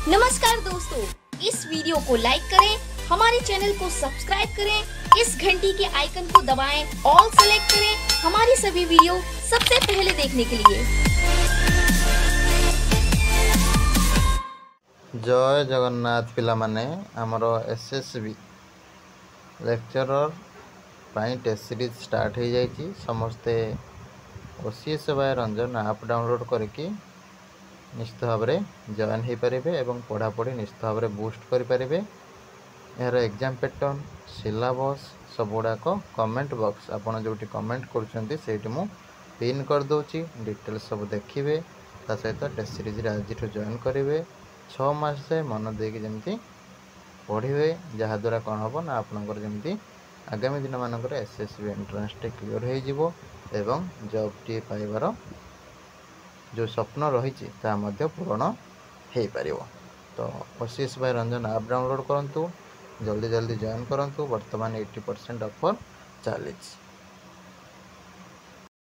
नमस्कार दोस्तों, इस वीडियो को लाइक करें, हमारे चैनल को सब्सक्राइब करें, इस घंटी के आइकन को दबाएं, ऑल सेलेक्ट करें हमारी सभी वीडियो सबसे पहले देखने के लिए। जय जगन्नाथ पिला माने आमर एसएसबी लेक्चरर पाई टेस्ट सीरीज स्टार्ट हो जाइए। समस्ते ओसीएस बाय रंजन आप डाउनलोड करके निश्चित भाव में जॉइन हो पारे और पढ़ापढ़ी निश्चित भाव में बूस्ट करें। यार एग्जाम पैटर्न सिलेबस सबुड़ाक कमेंट बॉक्स आपड़ जो कमेंट कर पिन करदे डिटेल्स सब देखिए। सहित टेस्ट सीरीज आज जॉइन करेंगे 6 मास जाए मन देकी जमी पढ़े जहाद्वारा कौन हम ना आपंकर जमी आगामी दिन मानक एसएसबी एंट्रांस क्लीयर हो जॉब टी पाइबार जो स्वप्न रही पूरण हो पार। तो ओसीएस बाय रंजन आप डाउनलोड करूँ, जल्दी जल्दी जॉइन करूँ। वर्तमान 80% ऑफर चली।